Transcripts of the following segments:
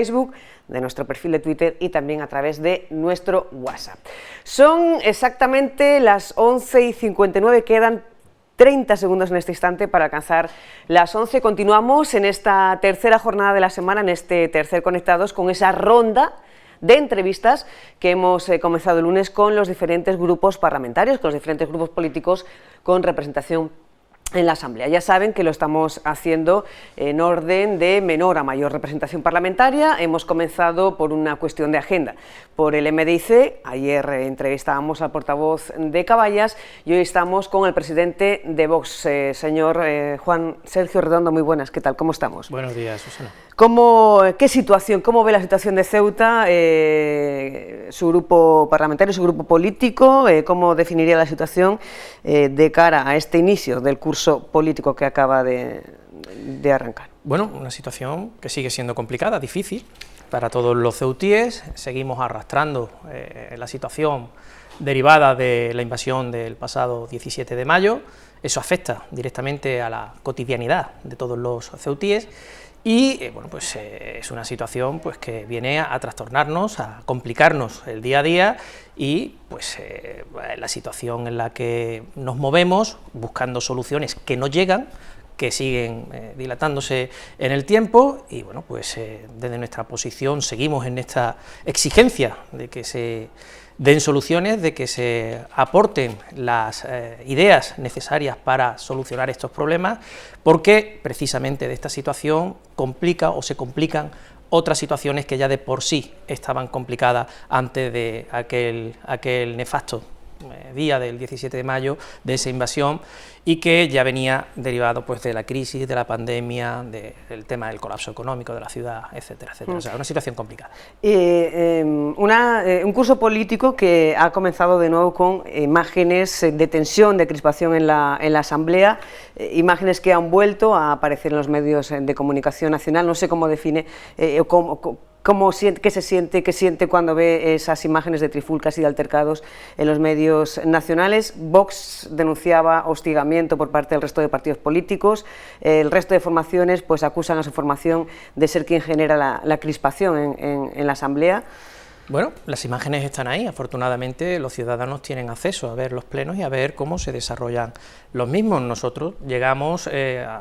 Facebook, de nuestro perfil de Twitter y también a través de nuestro WhatsApp. Son exactamente las 11:59, quedan 30 segundos en este instante para alcanzar las 11. Continuamos en esta tercera jornada de la semana, en este tercer Conectados, con esa ronda de entrevistas que hemos comenzado el lunes con los diferentes grupos parlamentarios, con los diferentes grupos políticos con representación en la Asamblea. Ya saben que lo estamos haciendo en orden de menor a mayor representación parlamentaria. Hemos comenzado por una cuestión de agenda, por el MDIC. Ayer entrevistábamos al portavoz de Caballas y hoy estamos con el presidente de Vox, señor Juan Sergio Redondo. Muy buenas, ¿qué tal? ¿Cómo estamos? Buenos días, Susana. ¿Qué situación, cómo ve la situación de Ceuta, su grupo parlamentario, su grupo político? ¿Cómo definiría la situación de cara a este inicio del curso político que acaba de arrancar? Bueno, una situación que sigue siendo complicada, difícil para todos los ceutíes. Seguimos arrastrando la situación derivada de la invasión del pasado 17 de mayo. Eso afecta directamente a la cotidianidad de todos los ceutíes. Y bueno, pues es una situación pues que viene a trastornarnos, a complicarnos el día a día y pues la situación en la que nos movemos buscando soluciones que no llegan, que siguen dilatándose en el tiempo y bueno, pues desde nuestra posición seguimos en esta exigencia de que se den soluciones, de que se aporten las ideas necesarias para solucionar estos problemas, porque precisamente de esta situación complica o se complican otras situaciones que ya de por sí estaban complicadas antes de aquel nefasto día del 17 de mayo, de esa invasión, y que ya venía derivado pues de la crisis, de la pandemia, del tema del colapso económico de la ciudad, etcétera, etcétera. O sea, una situación complicada. Un curso político que ha comenzado de nuevo con imágenes de tensión, de crispación en la Asamblea, imágenes que han vuelto a aparecer en los medios de comunicación nacional. No sé cómo define, qué siente cuando ve esas imágenes de trifulcas y de altercados en los medios nacionales. Vox denunciaba hostigamiento por parte del resto de partidos políticos, el resto de formaciones pues acusan a su formación de ser quien genera la crispación en la Asamblea. Bueno, las imágenes están ahí, afortunadamente los ciudadanos tienen acceso a ver los plenos y a ver cómo se desarrollan los mismos. Nosotros llegamos,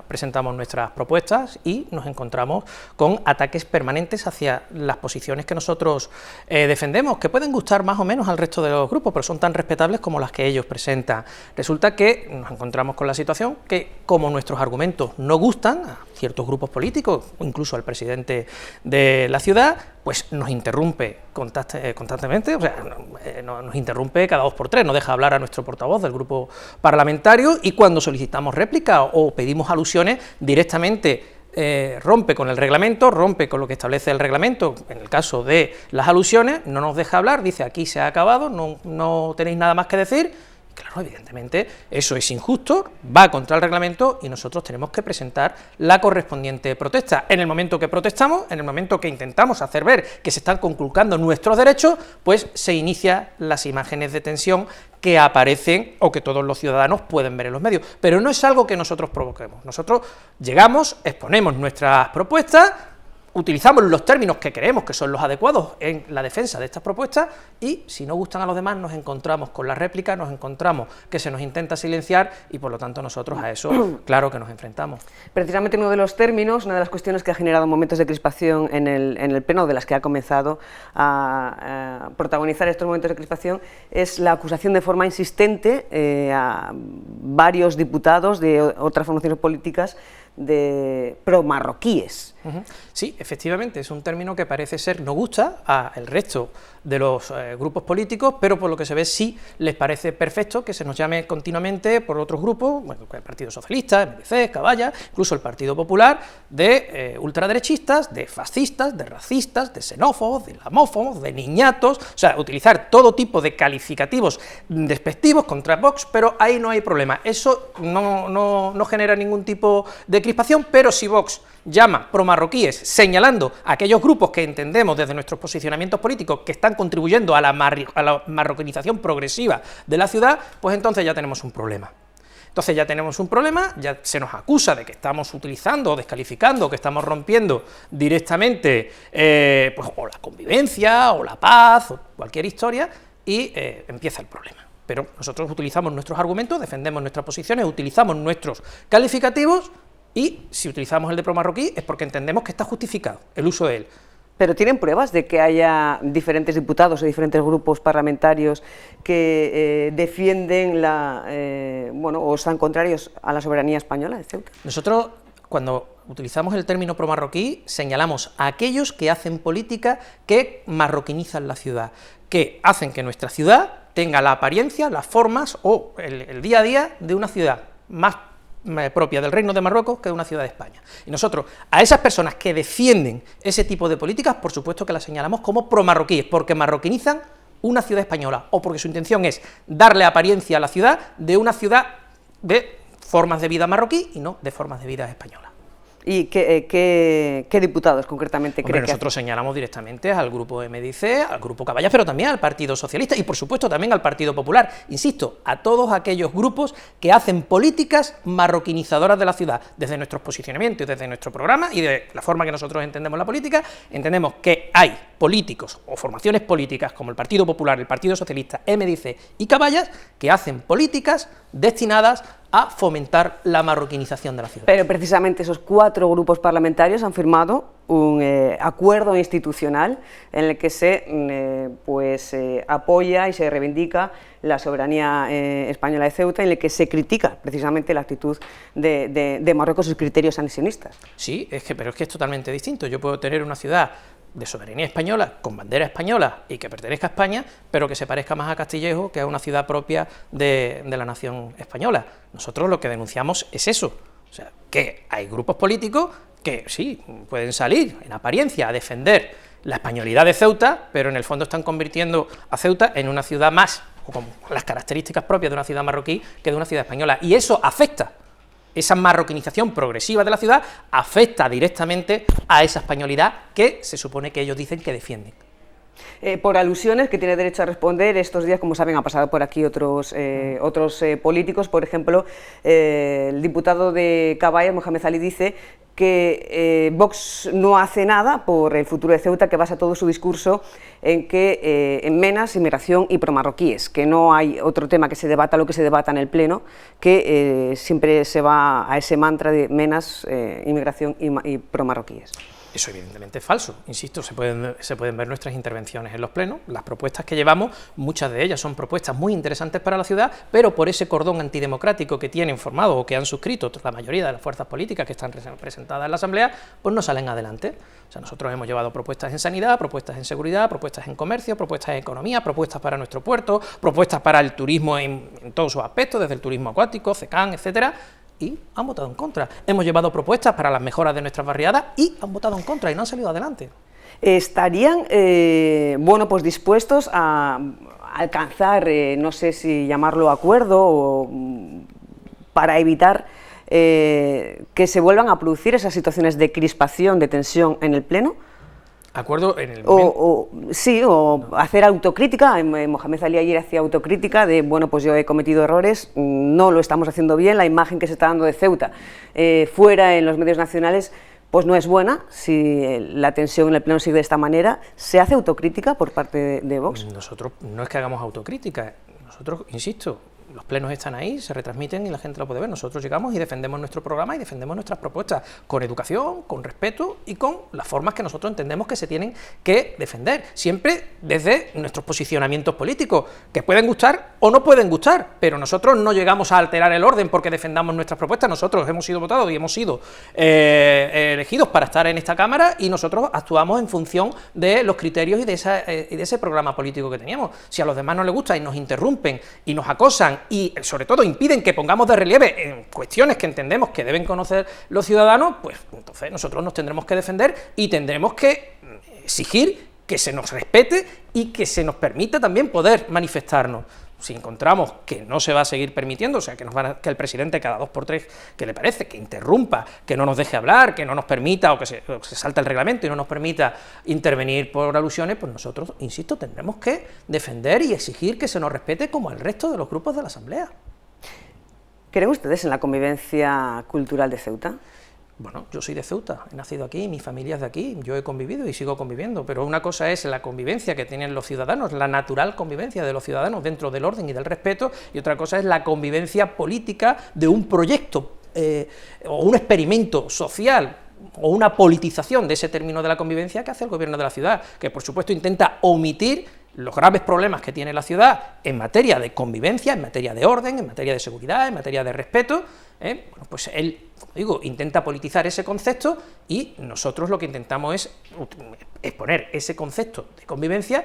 presentamos nuestras propuestas y nos encontramos con ataques permanentes hacia las posiciones que nosotros defendemos, que pueden gustar más o menos al resto de los grupos, pero son tan respetables como las que ellos presentan. Resulta que nos encontramos con la situación que, como nuestros argumentos no gustan a ciertos grupos políticos, o incluso al presidente de la ciudad, pues nos interrumpe constantemente, o sea, nos interrumpe cada 2 por 3, no deja hablar a nuestro portavoz del grupo parlamentario, y cuando solicitamos réplica o pedimos alusiones, directamente rompe con el reglamento, rompe con lo que establece el reglamento. En el caso de las alusiones, no nos deja hablar, dice aquí se ha acabado, no tenéis nada más que decir. Claro, evidentemente eso es injusto, va contra el reglamento y nosotros tenemos que presentar la correspondiente protesta. En el momento que protestamos, en el momento que intentamos hacer ver que se están conculcando nuestros derechos, pues se inician las imágenes de tensión que aparecen o que todos los ciudadanos pueden ver en los medios. Pero no es algo que nosotros provoquemos. Nosotros llegamos, exponemos nuestras propuestas, utilizamos los términos que creemos que son los adecuados en la defensa de estas propuestas y si no gustan a los demás nos encontramos con la réplica, nos encontramos que se nos intenta silenciar y por lo tanto nosotros a eso claro que nos enfrentamos. Precisamente uno de los términos, una de las cuestiones que ha generado momentos de crispación en el pleno, de las que ha comenzado a protagonizar estos momentos de crispación, es la acusación de forma insistente a varios diputados de otras formaciones políticas de pro-marroquíes. Sí, efectivamente, es un término que parece ser no gusta al resto de los grupos políticos, pero por lo que se ve sí les parece perfecto que se nos llame continuamente por otros grupos, bueno, el Partido Socialista, MDC, Caballas, incluso el Partido Popular, de ultraderechistas, de fascistas, de racistas, de xenófobos, de islamófobos, de niñatos, o sea, utilizar todo tipo de calificativos despectivos contra Vox, pero ahí no hay problema, eso no genera ningún tipo de crispación, pero si Vox llama promarroquíes, señalando a aquellos grupos que entendemos desde nuestros posicionamientos políticos que están contribuyendo a la marroquinización progresiva de la ciudad, pues entonces ya tenemos un problema. Entonces ya tenemos un problema, ya se nos acusa de que estamos utilizando o descalificando, que estamos rompiendo directamente pues, o la convivencia, o la paz, o cualquier historia, y empieza el problema. Pero nosotros utilizamos nuestros argumentos, defendemos nuestras posiciones, utilizamos nuestros calificativos, y si utilizamos el de pro-marroquí es porque entendemos que está justificado el uso de él. ¿Pero tienen pruebas de que haya diferentes diputados o diferentes grupos parlamentarios que defienden bueno, o están contrarios a la soberanía española de Ceuta? Nosotros, cuando utilizamos el término pro-marroquí, señalamos a aquellos que hacen política que marroquinizan la ciudad, que hacen que nuestra ciudad tenga la apariencia, las formas o el día a día de una ciudad más propia del Reino de Marruecos que de una ciudad de España. Y nosotros, a esas personas que defienden ese tipo de políticas, por supuesto que las señalamos como pro-marroquíes, porque marroquinizan una ciudad española, o porque su intención es darle apariencia a la ciudad de una ciudad de formas de vida marroquí y no de formas de vida española. ¿Y qué diputados concretamente creen que nosotros señalamos directamente al grupo MDC, al grupo Caballas, pero también al Partido Socialista y por supuesto también al Partido Popular, insisto, a todos aquellos grupos que hacen políticas marroquinizadoras de la ciudad, desde nuestros posicionamientos, desde nuestro programa y de la forma que nosotros entendemos la política, entendemos que hay políticos o formaciones políticas como el Partido Popular, el Partido Socialista, MDC y Caballas, que hacen políticas destinadas a fomentar la marroquinización de la ciudad. Pero precisamente esos 4 grupos parlamentarios han firmado un acuerdo institucional en el que se apoya y se reivindica la soberanía española de Ceuta, en el que se critica precisamente la actitud de Marruecos, sus criterios anexionistas. Sí, pero es que es totalmente distinto. Yo puedo tener una ciudad de soberanía española, con bandera española y que pertenezca a España, pero que se parezca más a Castillejo que a una ciudad propia de la nación española. Nosotros lo que denunciamos es eso, o sea, que hay grupos políticos que sí, pueden salir en apariencia a defender la españolidad de Ceuta, pero en el fondo están convirtiendo a Ceuta en una ciudad más, o con las características propias de una ciudad marroquí que de una ciudad española, y eso afecta. Esa marroquinización progresiva de la ciudad afecta directamente a esa españolidad que se supone que ellos dicen que defienden. Por alusiones que tiene derecho a responder, estos días, como saben, han pasado por aquí otros políticos, por ejemplo, el diputado de Caballas, Mohamed Ali, dice que Vox no hace nada por el futuro de Ceuta, que basa todo su discurso en menas, inmigración y promarroquíes, que no hay otro tema que se debata, lo que se debata en el Pleno, que siempre se va a ese mantra de menas, inmigración y promarroquíes. Eso evidentemente es falso, insisto, se pueden ver nuestras intervenciones en los plenos, las propuestas que llevamos, muchas de ellas son propuestas muy interesantes para la ciudad, pero por ese cordón antidemocrático que tienen formado o que han suscrito la mayoría de las fuerzas políticas que están representadas en la Asamblea, pues no salen adelante. O sea, nosotros hemos llevado propuestas en sanidad, propuestas en seguridad, propuestas en comercio, propuestas en economía, propuestas para nuestro puerto, propuestas para el turismo en todos sus aspectos, desde el turismo acuático, CECAN, etcétera, y han votado en contra. Hemos llevado propuestas para las mejoras de nuestras barriadas y han votado en contra y no han salido adelante. ¿Estarían pues dispuestos a alcanzar, no sé si llamarlo acuerdo, o para evitar que se vuelvan a producir esas situaciones de crispación, de tensión en el Pleno? Acuerdo en el o hacer autocrítica. Mohamed Ali ayer hacía autocrítica de, bueno, pues yo he cometido errores, no lo estamos haciendo bien, la imagen que se está dando de Ceuta fuera en los medios nacionales pues no es buena, si la tensión en el Pleno sigue de esta manera. ¿Se hace autocrítica por parte de Vox? Nosotros no es que hagamos autocrítica, nosotros, insisto, los plenos están ahí, se retransmiten y la gente lo puede ver. Nosotros llegamos y defendemos nuestro programa y defendemos nuestras propuestas con educación, con respeto y con las formas que nosotros entendemos que se tienen que defender, siempre desde nuestros posicionamientos políticos, que pueden gustar o no pueden gustar, pero nosotros no llegamos a alterar el orden porque defendamos nuestras propuestas. Nosotros hemos sido votados y hemos sido elegidos para estar en esta Cámara y nosotros actuamos en función de los criterios y de ese programa político que teníamos. Si a los demás no les gusta y nos interrumpen y nos acosan y sobre todo impiden que pongamos de relieve en cuestiones que entendemos que deben conocer los ciudadanos, pues entonces nosotros nos tendremos que defender y tendremos que exigir que se nos respete y que se nos permita también poder manifestarnos. Si encontramos que no se va a seguir permitiendo, o sea, que el presidente cada 2 por 3, que le parece, que interrumpa, que no nos deje hablar, que no nos permita, o que se salta el reglamento y no nos permita intervenir por alusiones, pues nosotros, insisto, tendremos que defender y exigir que se nos respete como el resto de los grupos de la Asamblea. ¿Creen ustedes en la convivencia cultural de Ceuta? Bueno, yo soy de Ceuta, he nacido aquí, mi familia es de aquí, yo he convivido y sigo conviviendo, pero una cosa es la convivencia que tienen los ciudadanos, la natural convivencia de los ciudadanos dentro del orden y del respeto, y otra cosa es la convivencia política de un proyecto o un experimento social, o una politización de ese término de la convivencia que hace el gobierno de la ciudad, que por supuesto intenta omitir los graves problemas que tiene la ciudad en materia de convivencia, en materia de orden, en materia de seguridad, en materia de respeto. Bueno, pues él, como digo, intenta politizar ese concepto y nosotros lo que intentamos es poner ese concepto de convivencia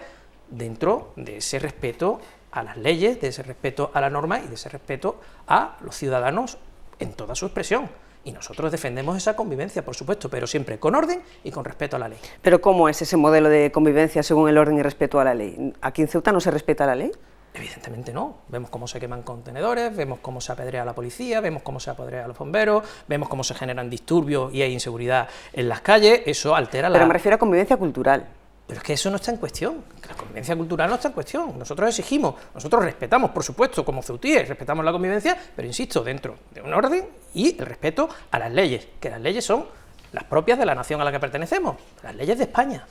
dentro de ese respeto a las leyes, de ese respeto a la norma y de ese respeto a los ciudadanos en toda su expresión. Y nosotros defendemos esa convivencia, por supuesto, pero siempre con orden y con respeto a la ley. ¿Pero cómo es ese modelo de convivencia según el orden y respeto a la ley? ¿Aquí en Ceuta no se respeta la ley? Evidentemente no. Vemos cómo se queman contenedores, vemos cómo se apedrea a la policía, vemos cómo se apedrea a los bomberos, vemos cómo se generan disturbios y hay inseguridad en las calles. Eso altera la... Pero me refiero a convivencia cultural. Pero es que eso no está en cuestión, la convivencia cultural no está en cuestión, nosotros exigimos, nosotros respetamos, por supuesto, como ceutíes, respetamos la convivencia, pero insisto, dentro de un orden y el respeto a las leyes, que las leyes son las propias de la nación a la que pertenecemos, las leyes de España.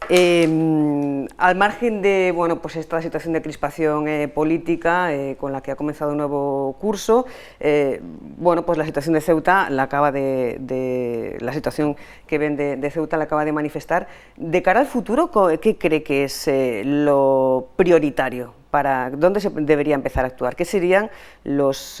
Al margen de pues esta situación de crispación política con la que ha comenzado un nuevo curso, pues la situación de Ceuta la acaba la situación que ven de Ceuta la acaba de manifestar. De cara al futuro, ¿qué cree que es lo prioritario? ¿Dónde se debería empezar a actuar? ¿Qué serían las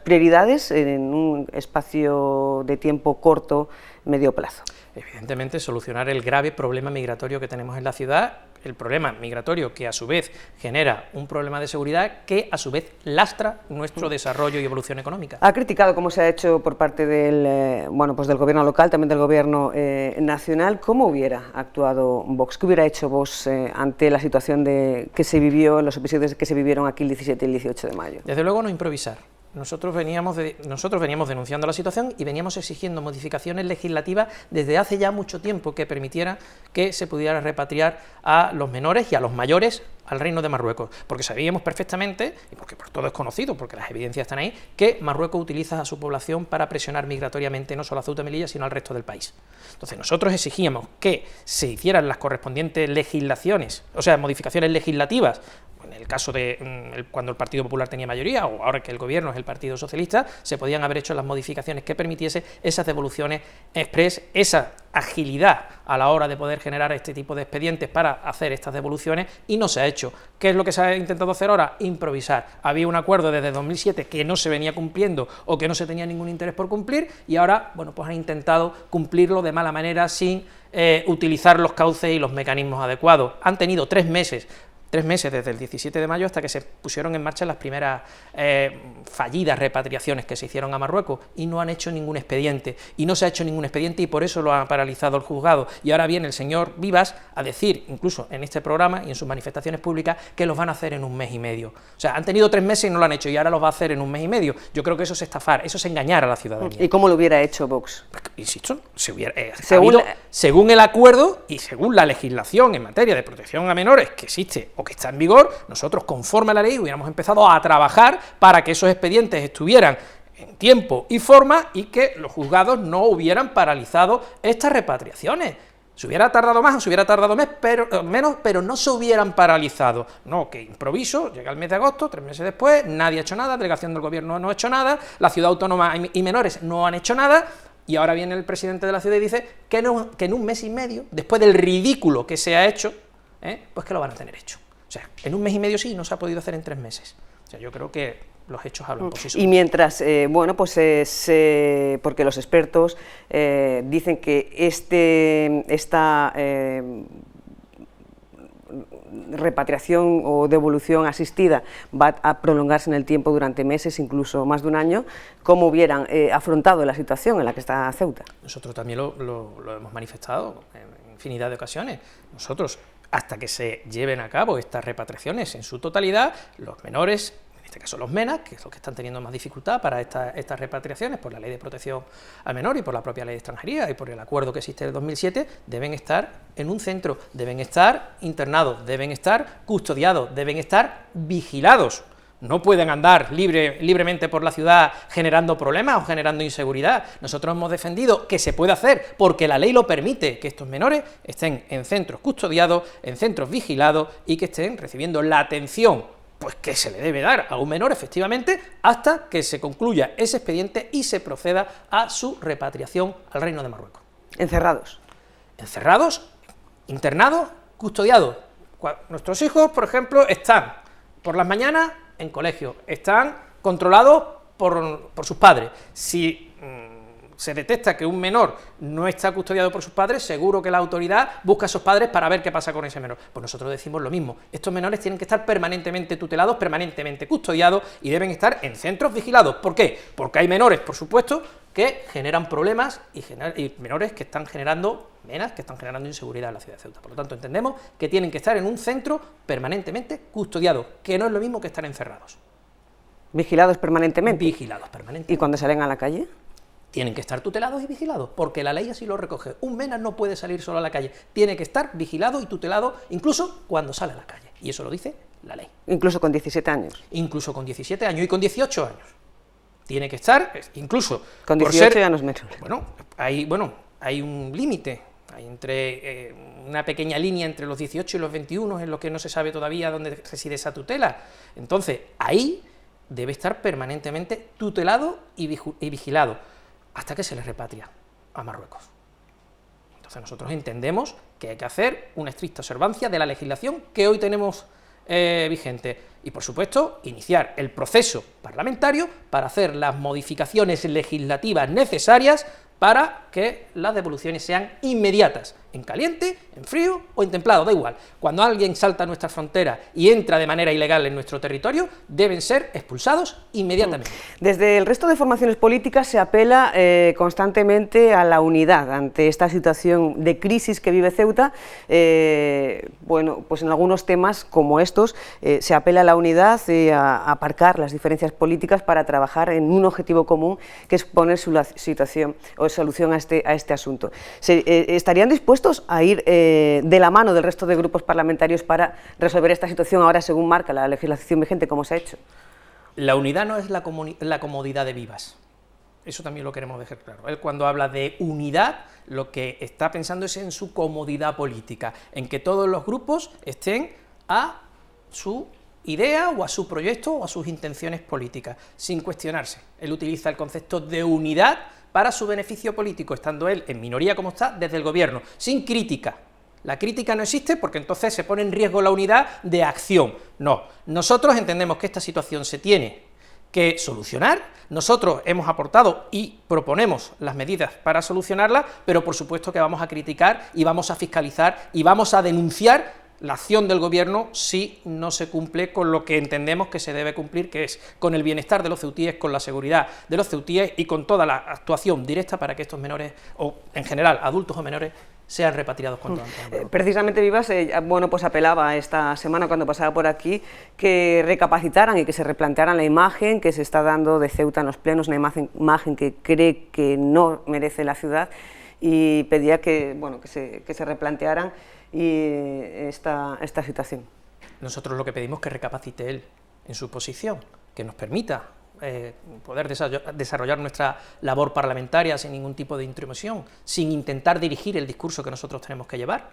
prioridades en un espacio de tiempo corto, medio plazo? Evidentemente, solucionar el grave problema migratorio que tenemos en la ciudad, el problema migratorio que a su vez genera un problema de seguridad que a su vez lastra nuestro desarrollo y evolución económica. Ha criticado cómo se ha hecho por parte del del gobierno local, también del gobierno nacional. ¿Cómo hubiera actuado Vox? ¿Qué hubiera hecho Vox ante la situación que se vivió, los episodios que se vivieron aquí el 17 y el 18 de mayo? Desde luego no improvisar. Nosotros veníamos denunciando la situación y veníamos exigiendo modificaciones legislativas desde hace ya mucho tiempo que permitieran que se pudiera repatriar a los menores y a los mayores al Reino de Marruecos, porque sabíamos perfectamente, y porque por todo es conocido, porque las evidencias están ahí, que Marruecos utiliza a su población para presionar migratoriamente no solo a Ceuta y Melilla, sino al resto del país. Entonces nosotros exigíamos que se hicieran las correspondientes legislaciones, o sea, modificaciones legislativas, en el caso de cuando el Partido Popular tenía mayoría, o ahora que el gobierno es el Partido Socialista, se podían haber hecho las modificaciones que permitiese esas devoluciones express, esa agilidad a la hora de poder generar este tipo de expedientes para hacer estas devoluciones, y no se ha hecho. ¿Qué es lo que se ha intentado hacer ahora? Improvisar. Había un acuerdo desde 2007 que no se venía cumpliendo o que no se tenía ningún interés por cumplir, y ahora, pues han intentado cumplirlo de mala manera sin utilizar los cauces y los mecanismos adecuados. Han tenido 3 meses desde el 17 de mayo hasta que se pusieron en marcha las primeras fallidas repatriaciones que se hicieron a Marruecos, y no han hecho ningún expediente, y no se ha hecho ningún expediente, y por eso lo ha paralizado el juzgado. Y ahora viene el señor Vivas a decir, incluso en este programa y en sus manifestaciones públicas, que los van a hacer en 1 mes y medio. O sea, han tenido 3 meses y no lo han hecho, y ahora los va a hacer en 1 mes y medio. Yo creo que eso es estafar, eso es engañar a la ciudadanía. ¿Y cómo lo hubiera hecho Vox? Insisto, según el acuerdo y según la legislación en materia de protección a menores que existe o que está en vigor, nosotros, conforme a la ley, hubiéramos empezado a trabajar para que esos expedientes estuvieran en tiempo y forma y que los juzgados no hubieran paralizado estas repatriaciones. Se hubiera tardado más o se hubiera tardado menos, pero no se hubieran paralizado. No, que improviso, llega el mes de agosto, 3 meses después, nadie ha hecho nada, delegación del gobierno no ha hecho nada, la ciudad autónoma y menores no han hecho nada, y ahora viene el presidente de la ciudad y dice que en 1 mes y medio, después del ridículo que se ha hecho, pues que lo van a tener hecho. O sea, en 1 mes y medio sí, no se ha podido hacer en 3 meses. O sea, yo creo que los hechos hablan por sí solos. Y mientras, porque los expertos dicen que esta repatriación o devolución asistida va a prolongarse en el tiempo durante meses, incluso más de 1 año, ¿cómo hubieran afrontado la situación en la que está Ceuta? Nosotros también lo hemos manifestado en infinidad de ocasiones. Nosotros, hasta que se lleven a cabo estas repatriaciones en su totalidad, los menores, en este caso los MENAS, que es los que están teniendo más dificultad para estas repatriaciones por la Ley de Protección al Menor y por la propia Ley de Extranjería y por el acuerdo que existe del 2007, deben estar en un centro, deben estar internados, deben estar custodiados, deben estar vigilados, no pueden andar libremente por la ciudad generando problemas o generando inseguridad. Nosotros hemos defendido que se puede hacer, porque la ley lo permite, que estos menores estén en centros custodiados, en centros vigilados y que estén recibiendo la atención pues que se le debe dar a un menor, efectivamente, hasta que se concluya ese expediente y se proceda a su repatriación al Reino de Marruecos. ¿Encerrados? Encerrados, internados, custodiados. Nuestros hijos, por ejemplo, están por las mañanas en colegio, están controlados por sus padres. Si se detecta que un menor no está custodiado por sus padres, seguro que la autoridad busca a esos padres para ver qué pasa con ese menor. Pues nosotros decimos lo mismo, estos menores tienen que estar permanentemente tutelados, permanentemente custodiados y deben estar en centros vigilados. ¿Por qué? Porque hay menores, por supuesto, que generan problemas y menores que están generando inseguridad en la ciudad de Ceuta. Por lo tanto, entendemos que tienen que estar en un centro permanentemente custodiado, que no es lo mismo que estar encerrados. ¿Vigilados permanentemente? Vigilados permanentemente. ¿Y cuando salen a la calle? Tienen que estar tutelados y vigilados, porque la ley así lo recoge. Un MENA no puede salir solo a la calle, tiene que estar vigilado y tutelado incluso cuando sale a la calle, y eso lo dice la ley. Incluso con 17 años. Incluso con 17 años y con 18 años. Tiene que estar, incluso... Con 18 ya no es menor. Hay un límite, hay entre una pequeña línea entre los 18 y los 21, en lo que no se sabe todavía dónde reside esa tutela. Entonces, ahí debe estar permanentemente tutelado y vigilado, hasta que se les repatria a Marruecos. Entonces nosotros entendemos que hay que hacer una estricta observancia de la legislación que hoy tenemos vigente y, por supuesto, iniciar el proceso parlamentario para hacer las modificaciones legislativas necesarias para que las devoluciones sean inmediatas, en caliente, en frío o en templado, da igual. Cuando alguien salta a nuestra frontera y entra de manera ilegal en nuestro territorio, deben ser expulsados inmediatamente. Desde el resto de formaciones políticas se apela constantemente a la unidad ante esta situación de crisis que vive Ceuta. Pues en algunos temas como estos se apela a la unidad, a aparcar las diferencias políticas para trabajar en un objetivo común, que es poner solución a este asunto. ¿Estarían dispuestos a ir de la mano del resto de grupos parlamentarios para resolver esta situación ahora según marca la legislación vigente, como se ha hecho? La unidad no es la comodidad de Vivas. Eso también lo queremos dejar claro. Él, cuando habla de unidad, lo que está pensando es en su comodidad política, en que todos los grupos estén a su idea o a su proyecto o a sus intenciones políticas, sin cuestionarse. Él utiliza el concepto de unidad para su beneficio político, estando él en minoría como está desde el gobierno, sin crítica. La crítica no existe porque entonces se pone en riesgo la unidad de acción. No, nosotros entendemos que esta situación se tiene que solucionar, nosotros hemos aportado y proponemos las medidas para solucionarla, pero por supuesto que vamos a criticar y vamos a fiscalizar y vamos a denunciar la acción del gobierno si no se cumple con lo que entendemos que se debe cumplir, que es con el bienestar de los ceutíes, con la seguridad de los ceutíes y con toda la actuación directa para que estos menores, o en general adultos o menores, sean repatriados cuanto antes. Precisamente Vivas pues apelaba esta semana cuando pasaba por aquí que recapacitaran y que se replantearan la imagen que se está dando de Ceuta en los plenos, una imagen que cree que no merece la ciudad, y pedía que se replantearan esta situación. Nosotros lo que pedimos es que recapacite él en su posición, que nos permita poder desarrollar nuestra labor parlamentaria sin ningún tipo de intromisión, sin intentar dirigir el discurso que nosotros tenemos que llevar.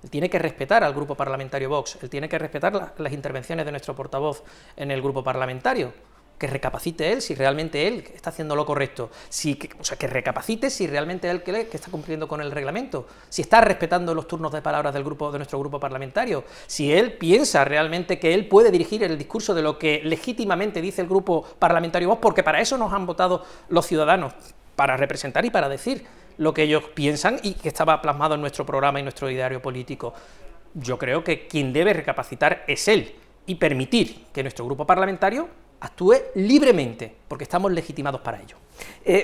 Él tiene que respetar al grupo parlamentario Vox, él tiene que respetar las intervenciones de nuestro portavoz en el grupo parlamentario, que recapacite él si realmente él está haciendo lo correcto, que recapacite si realmente él cree que está cumpliendo con el reglamento, si está respetando los turnos de palabras de nuestro grupo parlamentario, si él piensa realmente que él puede dirigir el discurso de lo que legítimamente dice el grupo parlamentario Vox, porque para eso nos han votado los ciudadanos, para representar y para decir lo que ellos piensan y que estaba plasmado en nuestro programa y nuestro ideario político. Yo creo que quien debe recapacitar es él y permitir que nuestro grupo parlamentario actúe libremente, porque estamos legitimados para ello.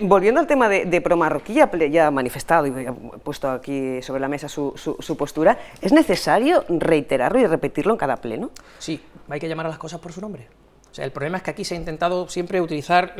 Volviendo al tema de Promarroquí, ya ha manifestado y ha puesto aquí sobre la mesa su postura, ¿es necesario reiterarlo y repetirlo en cada pleno? Sí, hay que llamar a las cosas por su nombre. O sea, el problema es que aquí se ha intentado siempre utilizar,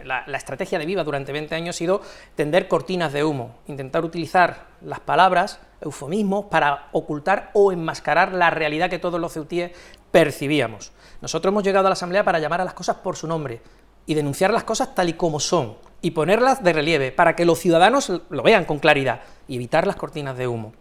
la estrategia de Viva durante 20 años ha sido tender cortinas de humo, intentar utilizar las palabras, eufemismos, para ocultar o enmascarar la realidad que todos los ceutíes percibíamos. Nosotros hemos llegado a la Asamblea para llamar a las cosas por su nombre y denunciar las cosas tal y como son, y ponerlas de relieve, para que los ciudadanos lo vean con claridad, y evitar las cortinas de humo.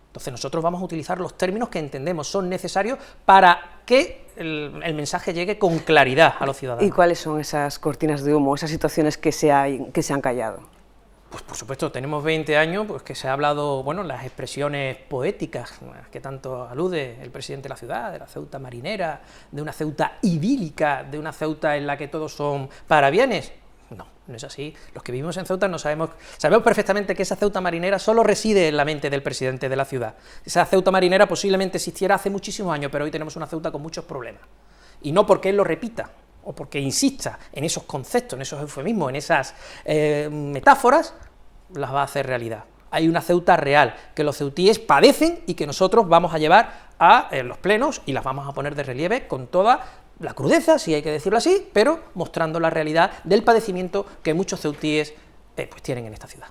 Entonces nosotros vamos a utilizar los términos que entendemos son necesarios para que el mensaje llegue con claridad a los ciudadanos. ¿Y cuáles son esas cortinas de humo, esas situaciones que se han callado? Pues por supuesto, tenemos 20 años pues, que se ha hablado, bueno, las expresiones poéticas que tanto alude el presidente de la ciudad, de la Ceuta marinera, de una Ceuta idílica, de una Ceuta en la que todos son parabienes. No, no es así. Los que vivimos en Ceuta sabemos perfectamente que esa Ceuta marinera solo reside en la mente del presidente de la ciudad. Esa Ceuta marinera posiblemente existiera hace muchísimos años, pero hoy tenemos una Ceuta con muchos problemas. Y no porque él lo repita, o porque insista en esos conceptos, en esos eufemismos, en esas metáforas, las va a hacer realidad. Hay una Ceuta real, que los ceutíes padecen y que nosotros vamos a llevar a los plenos y las vamos a poner de relieve con toda la crudeza, si hay que decirlo así, pero mostrando la realidad del padecimiento que muchos ceutíes pues tienen en esta ciudad.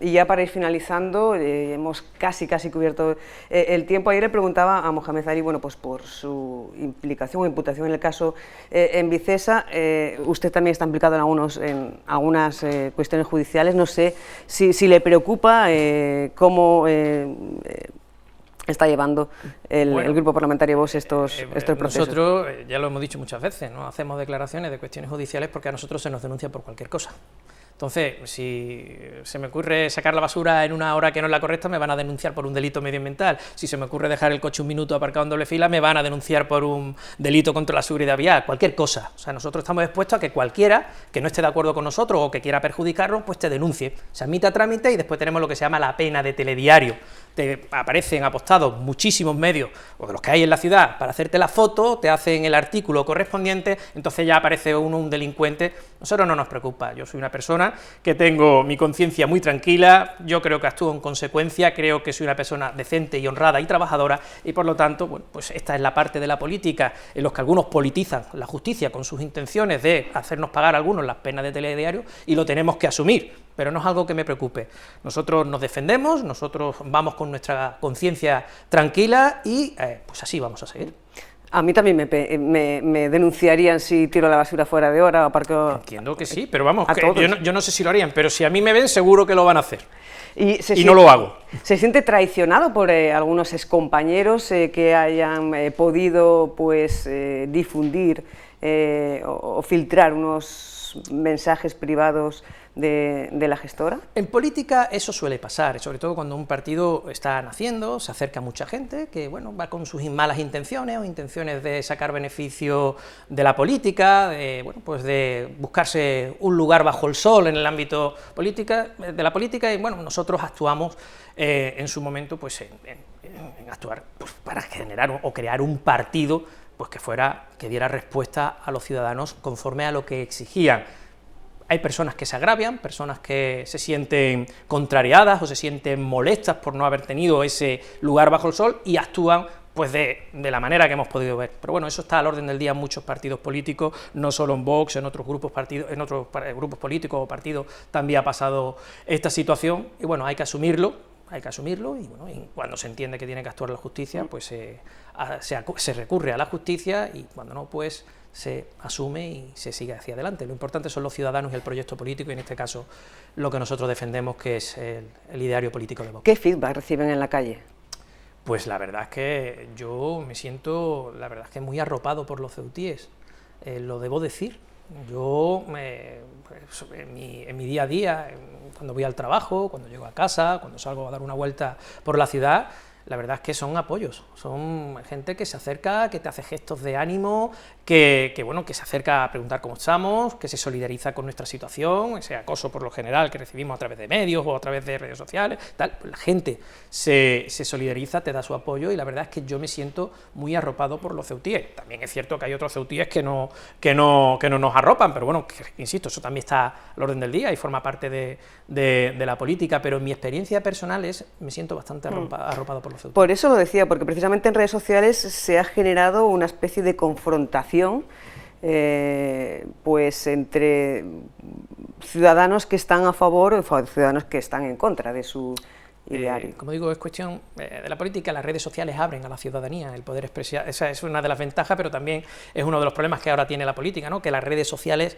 Y ya para ir finalizando, hemos casi cubierto el tiempo. Ayer le preguntaba a Mohamed Ali, bueno, pues por su implicación o imputación en el caso en Vicesa. Usted también está implicado en algunas cuestiones judiciales. No sé si le preocupa cómo está llevando el grupo parlamentario Vox estos procesos. Nosotros, ya lo hemos dicho muchas veces, no hacemos declaraciones de cuestiones judiciales porque a nosotros se nos denuncia por cualquier cosa. Entonces, si se me ocurre sacar la basura en una hora que no es la correcta, me van a denunciar por un delito medioambiental. Si se me ocurre dejar el coche un minuto aparcado en doble fila, me van a denunciar por un delito contra la seguridad vial, cualquier cosa. O sea, nosotros estamos expuestos a que cualquiera que no esté de acuerdo con nosotros o que quiera perjudicarnos, pues te denuncie. Se admite a trámite y después tenemos lo que se llama la pena de telediario. Te aparecen apostados muchísimos medios, o de los que hay en la ciudad, para hacerte la foto, te hacen el artículo correspondiente, entonces ya aparece un delincuente. Nosotros no nos preocupa, yo soy una persona que tengo mi conciencia muy tranquila, yo creo que actúo en consecuencia, creo que soy una persona decente y honrada y trabajadora, y por lo tanto, bueno, pues esta es la parte de la política en los que algunos politizan la justicia con sus intenciones de hacernos pagar a algunos las penas de telediario, y lo tenemos que asumir, pero no es algo que me preocupe. Nosotros nos defendemos, nosotros vamos con nuestra conciencia tranquila y pues así vamos a seguir. A mí también me denunciarían si tiro la basura fuera de hora o aparco... Entiendo que sí, pero vamos, yo no sé si lo harían, pero si a mí me ven, seguro que lo van a hacer. Y no lo hago. ¿Se siente traicionado por algunos excompañeros que hayan podido pues difundir o filtrar unos mensajes privados de la gestora? En política eso suele pasar, sobre todo cuando un partido está naciendo, se acerca a mucha gente que, bueno, va con sus malas intenciones o intenciones de sacar beneficio de la política, de buscarse un lugar bajo el sol en el ámbito de la política, y bueno, nosotros actuamos en su momento pues en actuar pues, para generar o crear un partido pues que diera respuesta a los ciudadanos conforme a lo que exigían. Hay personas que se agravian, personas que se sienten contrariadas o se sienten molestas por no haber tenido ese lugar bajo el sol y actúan pues de la manera que hemos podido ver. Pero bueno, eso está al orden del día en muchos partidos políticos, no solo en Vox, en otros grupos grupos políticos o partidos también ha pasado esta situación, y bueno, hay que asumirlo, y bueno, y cuando se entiende que tiene que actuar la justicia, pues se recurre a la justicia, y cuando no, pues se asume y se sigue hacia adelante. Lo importante son los ciudadanos y el proyecto político, y en este caso lo que nosotros defendemos, que es el ideario político de Vox. ¿Qué feedback reciben en la calle? Pues la verdad es que yo me siento, muy arropado por los ceutíes, lo debo decir. Yo, en mi día a día, cuando voy al trabajo, cuando llego a casa, cuando salgo a dar una vuelta por la ciudad, la verdad es que son apoyos, son gente que se acerca, que te hace gestos de ánimo, que se acerca a preguntar cómo estamos, que se solidariza con nuestra situación, ese acoso por lo general que recibimos a través de medios o a través de redes sociales, tal. La gente se solidariza, te da su apoyo, y la verdad es que yo me siento muy arropado por los ceutíes. También es cierto que hay otros ceutíes que no nos arropan, pero bueno, insisto, eso también está al orden del día y forma parte de la política, pero en mi experiencia personal me siento bastante arropado por los farmacéutica. Por eso lo decía, porque precisamente en redes sociales se ha generado una especie de confrontación pues entre ciudadanos que están a favor o ciudadanos que están en contra de su ideario. Como digo, es cuestión de la política. Las redes sociales abren a la ciudadanía el poder expresar. Esa es una de las ventajas, pero también es uno de los problemas que ahora tiene la política, ¿no? Que las redes sociales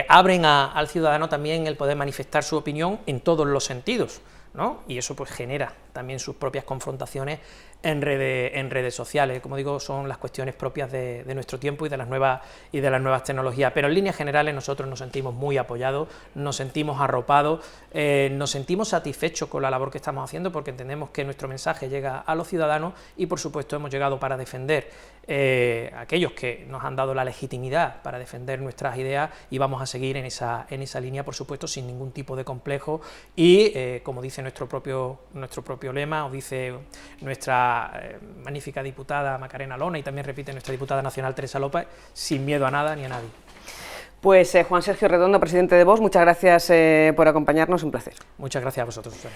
abren al ciudadano también el poder manifestar su opinión en todos los sentidos, ¿no? Y eso pues genera también sus propias confrontaciones en redes sociales. Como digo, son las cuestiones propias de nuestro tiempo y de las nuevas tecnologías, pero en líneas generales nosotros nos sentimos muy apoyados, nos sentimos arropados, nos sentimos satisfechos con la labor que estamos haciendo, porque entendemos que nuestro mensaje llega a los ciudadanos y por supuesto hemos llegado para defender a aquellos que nos han dado la legitimidad para defender nuestras ideas, y vamos a seguir en esa línea, por supuesto, sin ningún tipo de complejo y, como dice nuestro propio lema, o dice nuestra magnífica diputada Macarena Lona, y también repite nuestra diputada nacional Teresa López, sin miedo a nada ni a nadie. Pues Juan Sergio Redondo, presidente de Vox, muchas gracias por acompañarnos, un placer. Muchas gracias a vosotros, Susana.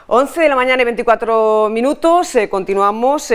11 de la mañana y 24 minutos, continuamos.